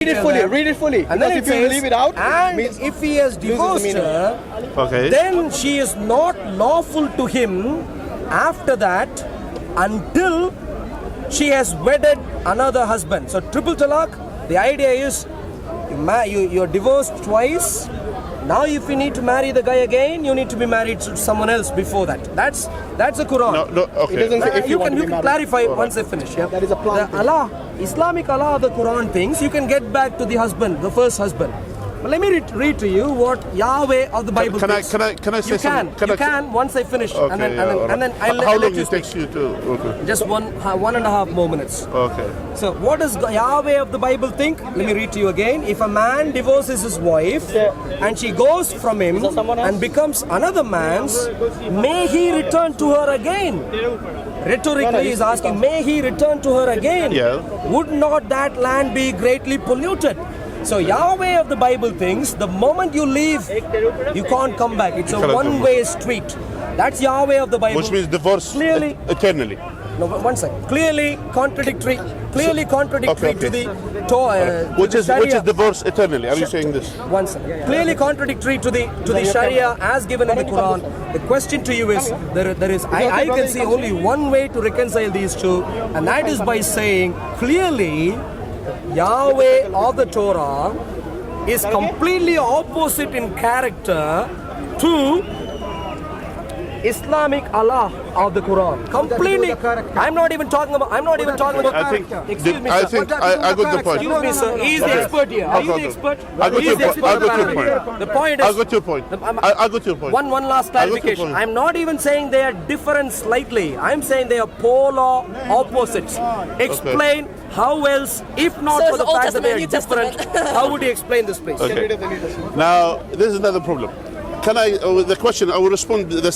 Read it fully. And then if you leave it out, and if he has divorced her, then she is not lawful to him after that until she has wedded another husband. So triple talaq, the idea is you're divorced twice. Now if you need to marry the guy again, you need to be married to someone else before that. That's the Quran. No, okay. It doesn't say if You can clarify once I finish. Yeah? That is a plan. The Islamic Allah of the Quran thinks you can get back to the husband, the first husband. But let me read to you what Yahweh of the Bible thinks. Can I say something? You can once I finish. Okay, and then I'll how let long you it speak. takes you to? Okay. Just one and a half more minutes. Okay. So what does Yahweh of the Bible think? Let me read to you again. If a man divorces his wife and she goes from him and becomes another man's, may he return to her again? Rhetorically he's asking, may he return to her again? Yeah. Would not that land be greatly polluted? So Yahweh of the Bible thinks the moment you leave, you can't come back. It's a one-way street. That's Yahweh of the Bible. Which means divorce clearly eternally. No, one second. Clearly contradictory to the Torah. Which is divorce eternally. Are you saying this? One second. Clearly contradictory to the Sharia as given in the Quran. The question to you is there is I can see only one way to reconcile these two, and that is by saying clearly Yahweh of the Torah is completely opposite in character to Islamic Allah of the Quran. Completely. I'm not even talking about. I think. Excuse me, I sir. think I got the point. Excuse me, sir. He's the expert here. Are you the expert? I got your point. The point is. I got your point. I got your point. One last clarification. I'm not even saying they are different slightly. I'm saying they are polar opposites. Explain how else, if not for the fact that they are different, how would you explain this, please? Okay. Now, this is another problem. Can I, with the question, I will respond in the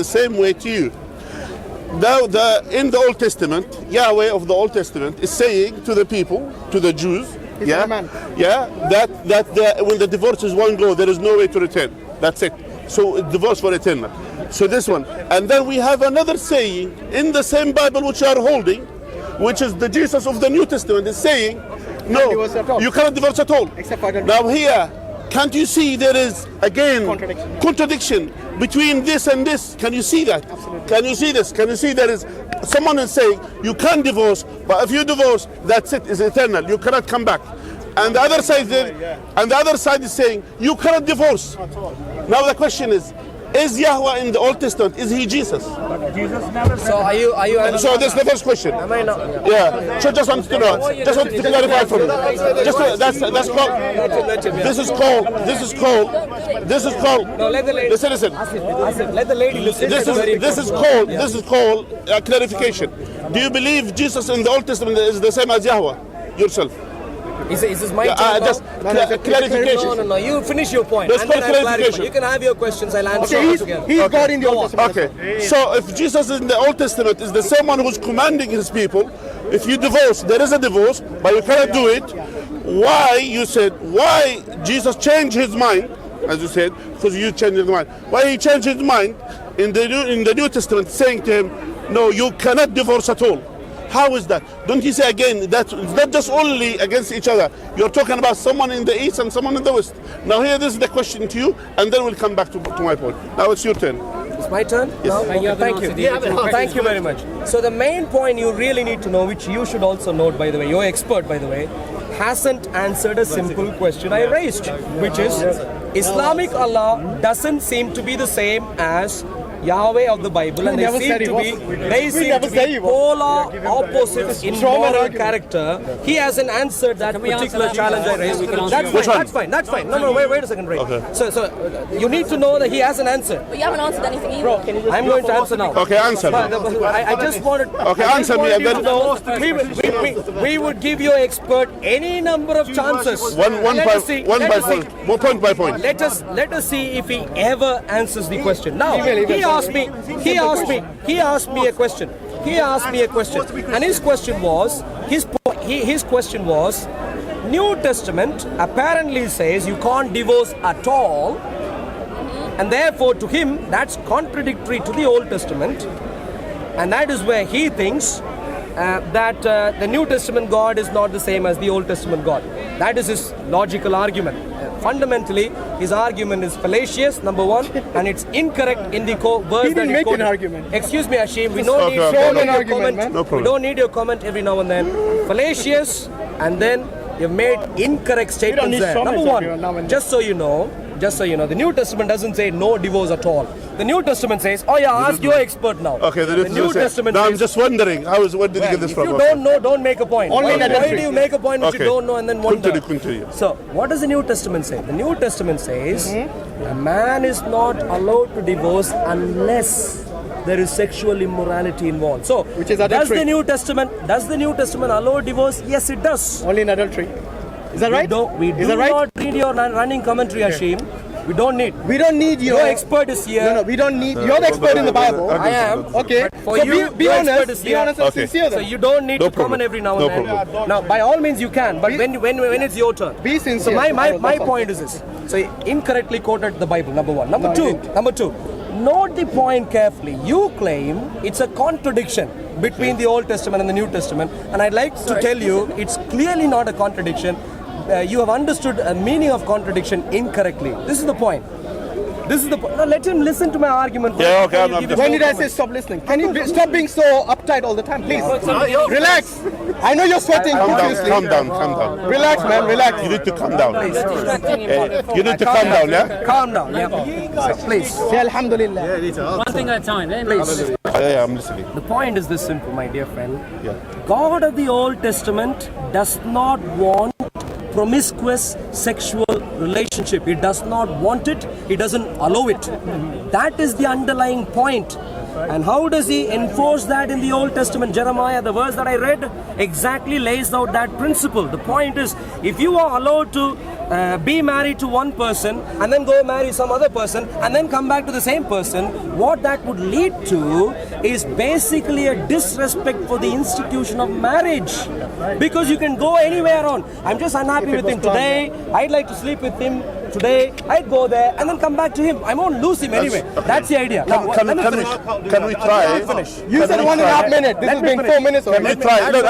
same way to you. Now, in the Old Testament, Yahweh of the Old Testament is saying to the people, to the Jews, that when the divorce is one go, there is no way to return. That's it. So divorce for eternal. So this one, and then we have another saying in the same Bible which you are holding, which is the Jesus of the New Testament is saying, no, you cannot divorce at all. Now here, can't you see there is again contradiction between this and this? Can you see that? Absolutely. Can you see this? Can you see there is someone is saying you can divorce, but if you divorce, that's it, it's eternal. You cannot come back. And the other side is saying you cannot divorce. Now the question is Yahweh in the Old Testament, is he Jesus? Jesus never said. So are you So that's the first question. Am I not? Yeah. So just wanted to know. Just wanted to clarify from you. That's called. This is called. No, let the lady. Listen. Let the lady listen. This is called clarification. Do you believe Jesus in the Old Testament is the same as Yahweh yourself? Is this my turn? Just clarification. No. You finish your point. That's and then I'll clarification. clarify. You can have your questions. I'll answer together. He's God in the Old Testament. Okay. So if Jesus in the Old Testament is the same one who's commanding his people, if you divorce, there is a divorce, but you cannot do it. Why Jesus changed his mind, as you said, because you changed his mind. Why he changed his mind in the New Testament, saying to him, no, you cannot divorce at all. How is that? Don't you say again that it's not just only against each other. You're talking about someone in the east and someone in the west. Now here, this is the question to you, and then we'll come back to my point. Now it's your turn. It's my turn? Yes. No? Okay, thank you. Thank you very much. So the main point you really need to know, which you should also note, by the way, you're expert, by the way, hasn't answered a simple question I raised, which is Islamic Allah doesn't seem to be the same as Yahweh of the Bible, and they seem to be polar opposites in moral character. He hasn't answered that particular challenge I raised. That's fine. No, wait a second, Ray. Okay. So you need to know that he hasn't answered. But you haven't answered anything either. I'm going to answer now. Okay, answer me. I just wanted. Okay, answer me, and then we would give your expert any number of chances. One point by point. Let us see if he ever answers the question. Now he asked me a question. And his question was, New Testament apparently says you can't divorce at all, and therefore to him that's contradictory to the Old Testament, and that is where he thinks that the New Testament God is not the same as the Old Testament God. That is his logical argument. Fundamentally, his argument is fallacious, number one, and it's incorrect in the verse He didn't that he make an quoted. argument. Excuse me, Hashim, we don't need Okay, your argument, comment. man. No problem. We don't need your comment every now and then. Fallacious, and then you've made incorrect statements need there. comments Number every now and one, then. just so you know, the New Testament doesn't say no divorce at all. The New Testament says, oh yeah, ask your expert now. Okay, the New Testament now I'm says, just wondering, where did you get this if from? you Okay. don't know, don't make a point. Only Why adultery. do you make a point which you Okay. don't know and then wonder? Continue. So, what does the New Testament say? The New Testament says a man is not allowed to divorce unless there is sexual immorality involved. So, Which is does adultery. the New Testament allow divorce? Yes, it does. Only in adultery. Is that right? We Is do that right? not need your running commentary, Hashim. We don't need. We don't need your Your expert is here. No, we don't need. You're the expert in the Bible. I am. Okay. For so you, be your honest. expert is Be here. honest and Okay. sincere. So Then. you don't need No to comment problem. every now and No then. problem. Now, by all means, you can. But when it's your turn. Be So sincere. my That's all. point is this. So he incorrectly quoted the Bible. Number one. Number No, two. he didn't. Number two. Note the point carefully. You claim it's a contradiction between the Old Testament and the New Testament, and I'd like to tell you it's clearly not a contradiction. You have understood a meaning of contradiction incorrectly. This is the point. Now let him listen to my argument. Yeah, okay, Before I'm you not- give his When whole did I comment. say stop listening? Can you stop being so uptight all the time, please? Somebody- Relax. I know you're sweating profusely. Calm down. Relax, man. Relax. You need to calm down. Distracting him from You need to calm down, yeah? Calm down, yeah. Please. Yeah, alhamdulillah. one thing at a time. Then Please. Yeah, I'm listening. The point is this simple, my dear friend. Yeah. God of the Old Testament does not want promiscuous sexual relationship. He does not want it. He doesn't allow it. That is the underlying point. And how does he enforce that in the Old Testament? Jeremiah, the verse that I read, exactly lays out that principle. The point is, if you are allowed to be married to one person and then go marry some other person and then come back to the same person, what that would lead to is basically a disrespect for the institution of marriage. Because you can go anywhere on. I'm just unhappy with him today. I'd like to sleep with him today. I'd go there and then come back to him. I won't lose him anyway. That's the idea. Now, let me finish. Can we try? Finish. You said 1.5 minutes. This has been 4 minutes Can we already. try? No,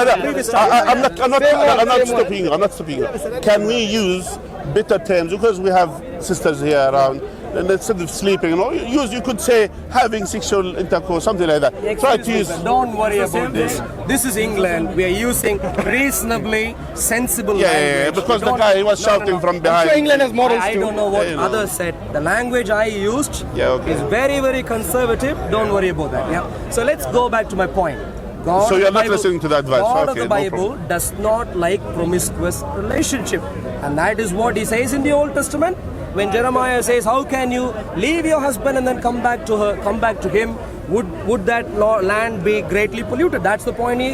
I'm not Same stopping you. I'm not stopping you. Can we use better terms, because we have sisters here around, and instead of sleeping, you could say having sexual intercourse, something like that. Try to use. Don't worry about this. This is England. We are using reasonably sensible language. Because We the don't- guy was shouting from behind. So England has morals I too. don't know what Yeah, you know. others said. The language I used Yeah, okay. is very, very conservative. Don't worry about that. Yeah. So let's go back to my point. God So of you're the not Bible- listening to the advice. God Okay, of the no Bible problem. does not like promiscuous relationship, and that is what he says in the Old Testament. When Jeremiah says, "How can you leave your husband and then come back to her, come back to him? Would that land be greatly polluted?" That's the point he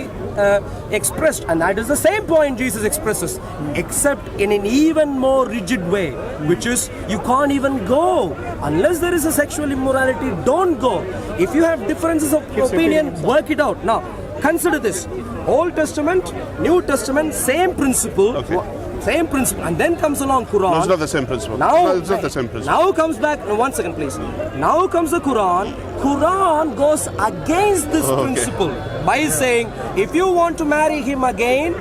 expressed, and that is the same point Jesus expresses, except in an even more rigid way, which is you can't even go unless there is a sexual immorality. Don't go. If you have differences of opinion, work it out. Now, consider this: Old Testament, New Testament, same principle. Okay. Same principle, and then comes along Quran. No, it's not the same principle. Now, It's not the same principle. Now comes back. No, 1 second, please. Now comes the Quran. Quran goes against this Okay. principle by saying, if you want to marry him again,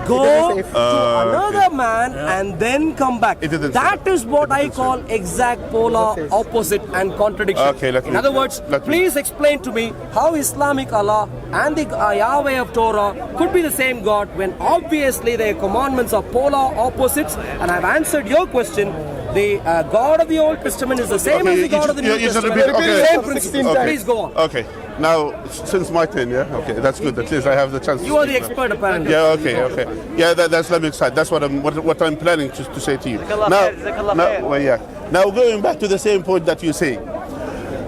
go to another man and then come back. It didn't say That that. is what It I didn't say call exact polar opposite and contradiction. Okay, let In me- other words, let me- please explain to me how Islamic Allah and the Yahweh of Torah could be the same God when obviously their commandments are polar opposites. And I've answered your question. The God of the Old Testament is the same as the God of the New you should Testament. repeat- okay. Same principle. Okay. Please go on. Okay. Now, since my turn, yeah? Okay, that's good. At least I have the chance to You are the speak now. expert, apparently. Yeah, okay. Yeah, that's Islamic side. That's what I'm planning to say to you. Now, going back to the same point that you say.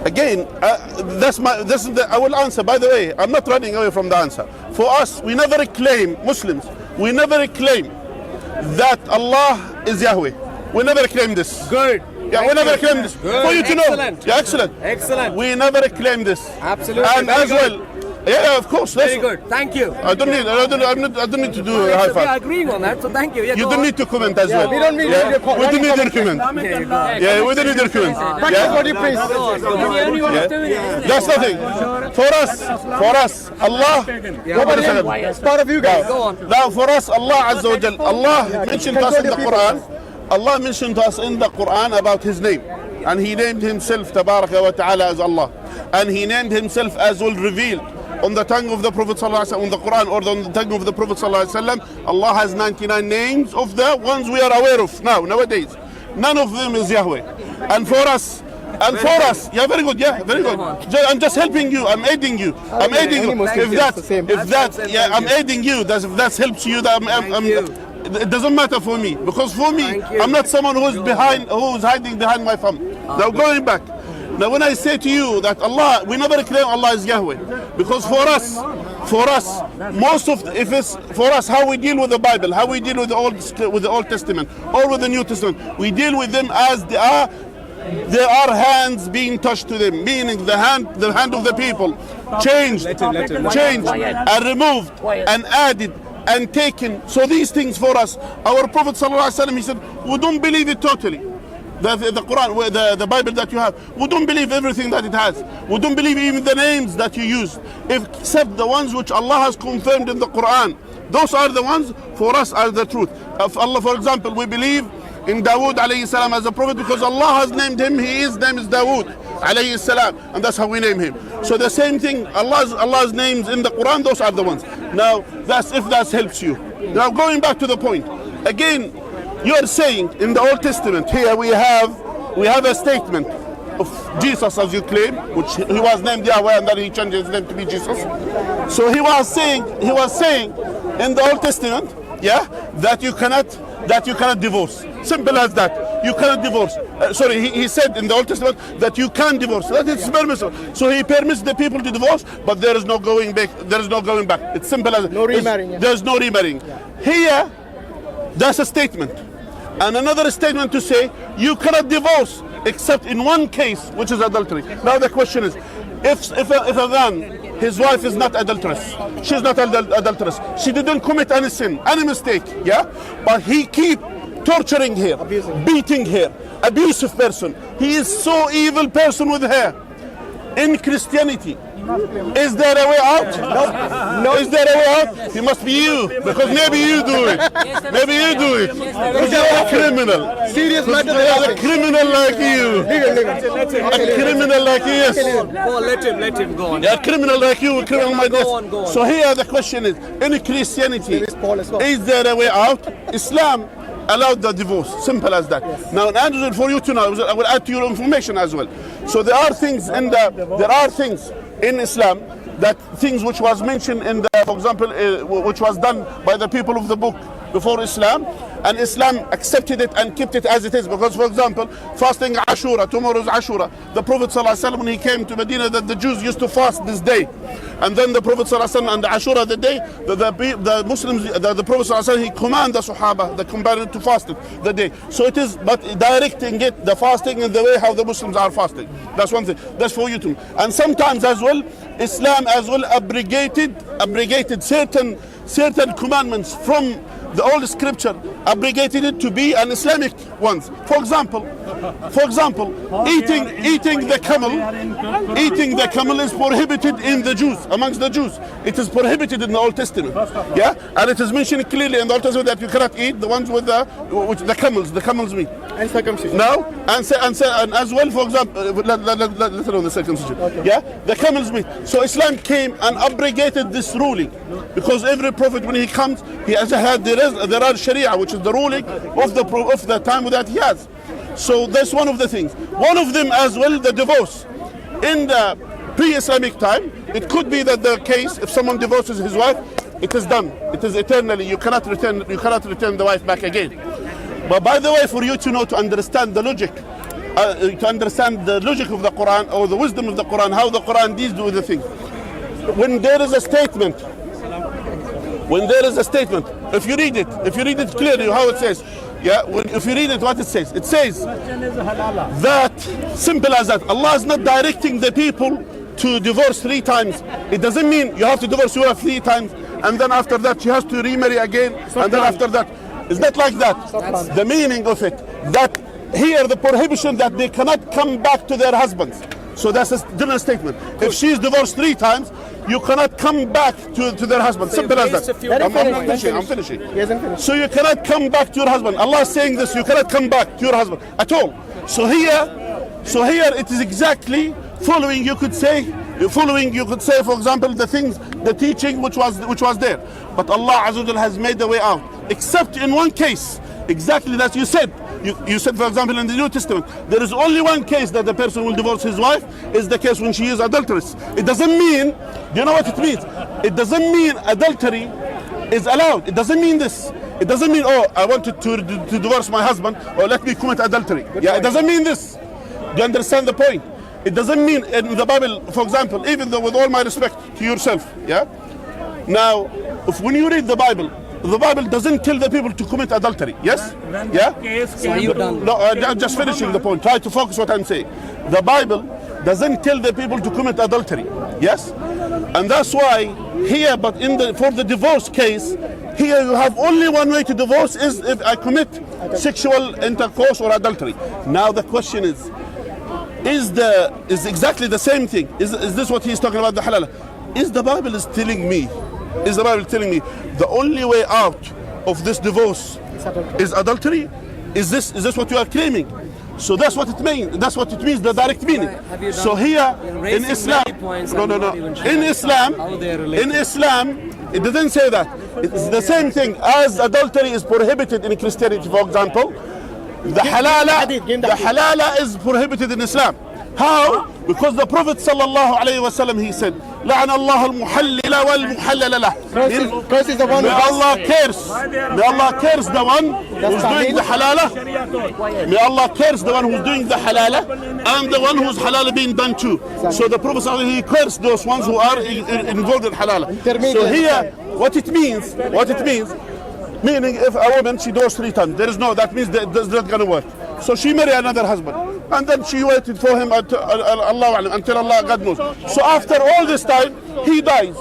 Again, I will answer. By the way, I'm not running away from the answer. For us, we never claim, Muslims, we never claim that Allah is Yahweh. We never claim this. Good. Yeah, we never claim this. Good. For you to know. Excellent. Yeah, excellent. Excellent. We never claim this. Absolutely. And Very as good. well, Yeah, of course. Very good. Thank you. I don't need to do a high We are five. agreeing on that, so thank you. Yeah, You go don't on. need to comment as well. we don't need your We don't need your comment. Okay, go on. Yeah, we don't need your comment. Practice what you preach. You're the only one who's doing it, isn't it? That's nothing. For us, Allah. Nobody else. It's part of you guys. Go on. Now, for us, Allah Azza wa Jal, Allah mentioned us in the Quran. Allah mentioned us in the Quran about His name, and He named Himself Tabaraka wa Ta'ala as Allah, and He named Himself as well revealed on the tongue of the Prophet sallallahu alaihi wasallam, on the Quran or on the tongue of the Prophet sallallahu alaihi wasallam. Allah has 99 names of the ones we are aware of nowadays. None of them is Yahweh. And for us, yeah, very good, yeah, very good. I'm just helping you. I'm aiding you. I'm aiding you. If that, I'm aiding you. If that helps you, it doesn't matter for me, because for me, I'm not someone who's hiding behind my thumb. Now going back. Now when I say to you that Allah, we never claim Allah is Yahweh, because for us, if it's for us, how we deal with the Bible, how we deal with the Old Testament or with the New Testament, we deal with them as they are. There are hands being touched to them, meaning the hand of the people changed, and removed, and added, and taken. So these things for us, our Prophet ﷺ, he said, we don't believe it totally. The Quran, the Bible that you have, we don't believe everything that it has. We don't believe even the names that you use, except the ones which Allah has confirmed in the Quran. Those are the ones for us are the truth. Of Allah, for example, we believe in Dawood alayhi salam as a prophet because Allah has named him. His name is Dawood alayhi salam, and that's how we name him. So the same thing, Allah's names in the Quran, those are the ones. Now, that's if that helps you. Now going back to the point, again, you are saying in the Old Testament here we have a statement of Jesus, as you claim, which he was named Yahweh and then he changed his name to be Jesus. So he was saying in the Old Testament, yeah, that you cannot divorce. Simple as that. You cannot divorce. He said in the Old Testament that you can divorce. That is permissible. So he permits the people to divorce, but there is no going back. There is no going back. It's simple as no remarrying. Yeah. There's no remarrying. Yeah. Here, that's a statement. And another statement to say you cannot divorce except in one case, which is adultery. Now the question is, if a man, his wife is not adulteress, she's not adulteress, she didn't commit any sin, any mistake, yeah, but he keep torturing her, beating her, abusive person, he is so evil person with her. In Christianity, is there a way out? No. Is there a way out? It must be you, because maybe you do it. Maybe you do it. Because you're a criminal. Serious matter. A criminal like you. A criminal like you, yes. Let him go on. A criminal like you, a criminal like this. Go on. So here the question is, in Christianity, is there a way out? Islam allowed the divorce, simple as that. Yes. Now, and for you to know, I will add to your information as well. So there are things in Islam, that things which was mentioned in the, for example, which was done by the people of the book before Islam, and Islam accepted it and kept it as it is. Because, for example, fasting Ashura, tomorrow's Ashura, the Prophet ﷺ, when he came to Medina, that the Jews used to fast this day, and then the Prophet ﷺ and the Ashura the day, the Muslims, the Prophet ﷺ, he commanded the Sahaba, the companions, to fast it the day. So it is, but directing it, the fasting in the way how the Muslims are fasting. That's one thing. That's for you too. And sometimes as well, Islam as well abrogated certain commandments from the old scripture, abrogated it to be an Islamic ones. For example, eating the camel is prohibited in the Jews, amongst the Jews. It is prohibited in the Old Testament. Yeah, and it is mentioned clearly in the Old Testament that you cannot eat the ones with the camels meat. And circumcision. No, and as well, for example, let alone the circumcision. Okay. Yeah, the camel's meat. So Islam came and abrogated this ruling, because every prophet when he comes, he has had there are Sharia, which is the ruling of the time that he has. So that's one of the things. One of them as well, the divorce. In the pre-Islamic time, it could be that the case, if someone divorces his wife, it is done. It is eternally. You cannot return the wife back again. But by the way, for you to know, to understand the logic, of the Quran, or the wisdom of the Quran, how the Quran deals with the thing. When there is a statement, if you read it clearly, how it says, yeah, if you read it, what it says? It says that, simple as that, Allah is not directing the people to divorce 3 times, it doesn't mean you have to divorce your wife 3 times, and then after that she has to remarry again, and then after that. It's not like that. The meaning of it, that here the prohibition that they cannot come back to their husbands. So that's a general statement. If she's divorced 3 times, you cannot come back to their husband. Simple as that. I'm finishing. So you cannot come back to your husband. Allah is saying this, you cannot come back to your husband at all. So here it is exactly following, you could say, for example, the teaching which was there. But Allah Azza wa Jalla has made the way out. Except in one case, exactly that you said. You said, for example, in the New Testament, there is only one case that the person will divorce his wife, is the case when she is adulteress. It doesn't mean, do you know what it means? It doesn't mean adultery is allowed. It doesn't mean this. It doesn't mean, oh, I wanted to divorce my husband, or let me commit adultery. Yeah, it doesn't mean this. Do you understand the point? It doesn't mean in the Bible, for example, even though with all my respect to yourself, yeah? Now, when you read the Bible doesn't tell the people to commit adultery. Yes? Yeah? So are you done? No, I'm just finishing the point. Try to focus what I'm saying. The Bible doesn't tell the people to commit adultery. Yes? And that's why here, but for the divorce case, here you have only one way to divorce is if I commit sexual intercourse or adultery. Now the question is exactly the same thing. Is this what he's talking about, the halal? Is the Bible telling me the only way out of this divorce is adultery? Is this what you are claiming? So that's what it means. That's what it means, the direct meaning. So here in Islam, in Islam, it doesn't say that. It's the same thing as adultery is prohibited in Christianity, for example. The halala is prohibited in Islam. How? Because the Prophet sallallahu alaihi wasallam, he said, لعن الله المحلل والمحلل له. Curse is the one. May Allah curse the one who's doing the halala. May Allah curse the one who's doing the halala and the one who's halala being done too. So the Prophet sallallahu he cursed those ones who are involved in halala. So here, what it means, meaning if a woman, she divorced 3 times, that means that's not going to work. So she married another husband, and then she waited for him until Allah, God knows. So after all this time, he dies.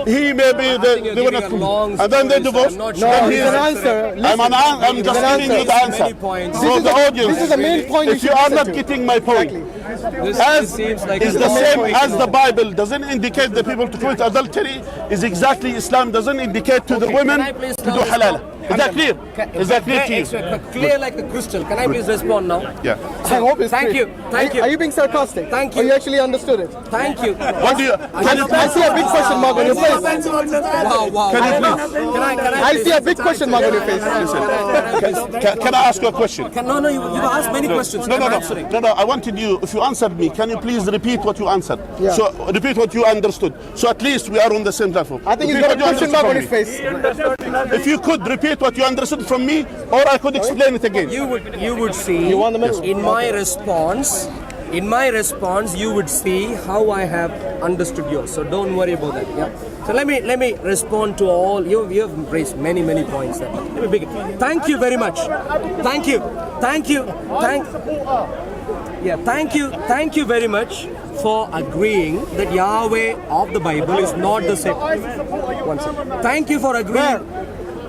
He may be they were not cool. And then they divorce. No, it's an answer. I'm just giving you the answer. For the audience, this is the main point. If you are not getting my point, it's the same as the Bible doesn't indicate the people to commit adultery, is exactly Islam doesn't indicate to the women to do halal. Is that clear? Is that clear to you? Clear like a crystal. Can I please respond now? Yeah. I hope it's Thank clear. you. Thank you. Are you being sarcastic? Thank you. Or you actually understood it? Thank you. What do you? Can you I see a big question mark on your face. Wow. Can you please? I see a big question mark on your face. Can I ask you a question? No, you've asked many questions. No. I wanted you, if you answered me, can you please repeat what you answered? Yeah. So repeat what you understood. So at least we are on the same platform. I think he's got a question mark on his face. If you could repeat what you understood from me, or I could explain it again. You would see You want the middle? in my response, you would see how I have understood yours. So don't worry about that. Yeah. So let me respond to all you have raised many points there. Let me begin. Thank you very much. Thank you very much for agreeing that Yahweh of the Bible is not the same. One second. Thank you for agreeing.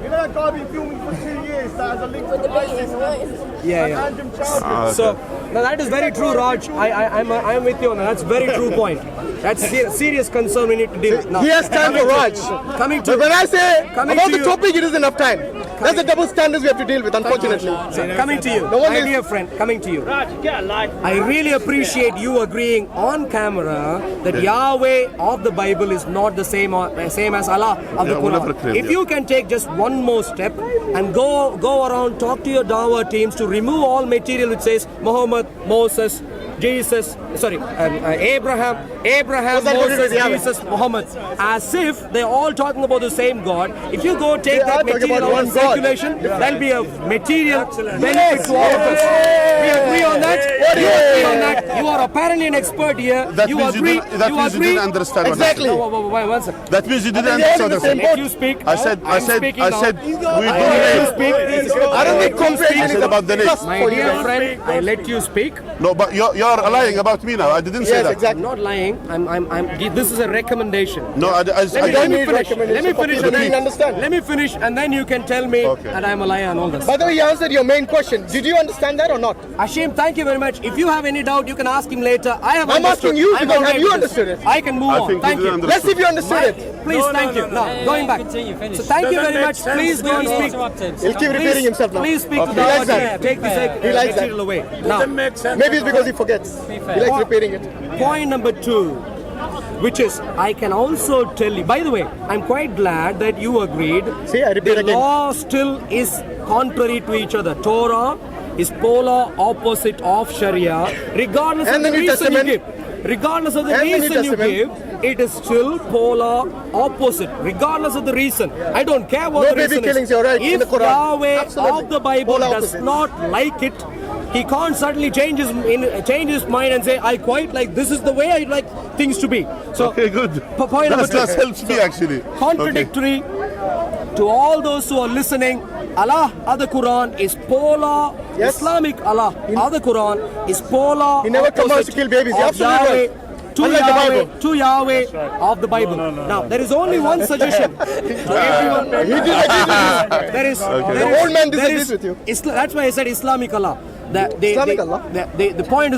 You know that guy been filming for 2 years that has a link to the ISIS? Yeah. Random charges. So now that is very true, Raj. I'm with you on that. That's a very true point. That's a serious concern we need to deal with. Now, He has time for Raj. Coming But to when I say Coming about to the you. topic, it is enough time. That's the double standards we have to deal with, unfortunately. coming to you, No one my is- dear friend. Coming to you. I really appreciate you agreeing on camera that Yahweh of the Bible is not the same as Allah of the Yeah, we'll never Quran. claim, If yeah. you can take just one more step and go around, talk to your Dawah teams to remove all material which says Muhammad, Moses, Jesus, Abraham, What's that got to do Moses, with Yahweh? Jesus, Muhammad, as if they're all talking about the same God. If you go take They are that talking material about out one of God. circulation, that'll be a material benefit to all of us. We agree on that. You agree on that. You are apparently an expert here. That You means agree. you didn't understand what I Exactly. said. One second. That means you didn't I think they're understand in the what I same said. Let you speak. I said I'm speaking we now. don't Let you name. speak. I don't think comprehension I said about the name. My dear friend, I let you speak. No, but you're lying about me now. I didn't say Yes, that. exactly. I'm not lying. This is a recommendation. No, I Let me finish. Let me finish. You didn't understand. Let me finish, and then you can tell me that I'm a liar and all this. By the way, he answered your main question. Did you understand that or not? Hashim, thank you very much. If you have any doubt, you can ask him later. I'm asking you because have you understood it? I can move I on. think Thank you you. didn't Let's see if you understood it. Please, thank you. Now, going back. So thank you very much. Please go and speak. He'll keep repeating himself now. Please speak to He likes the that. Take this He likes that. material away. Now, Maybe it's because he forgets. He likes repeating it. point number 2, which is, I can also tell you, by the way, I'm quite glad that you agreed. See, I repeat the again. law still is contrary to each other. Torah is polar opposite of Sharia, regardless And of the the New reason you Testament. give. Regardless of the And the New reason you Testament. give, it is still polar opposite, regardless of the reason. I don't care what No the baby reason killings, is. you're right, If in the Quran. Yahweh Absolutely. of the Bible Polar does opposite. not like it, he can't suddenly change his mind and say, I quite like, this is the way I like things to be. So, Okay, good. point number 2. That helps me actually. Contradictory to all those who are listening, Allah of the Quran is polar. Yes. Islamic Allah of the Quran is polar. He never commands to opposite kill babies. You're of absolutely Yahweh, right. to Unlike the Yahweh, Bible. to Yahweh of the Bible. Now, there is only one suggestion to everyone. He did agree with you. There is, The old man disagrees with you. That's why I said Islamic Allah. Islamic Allah? The point is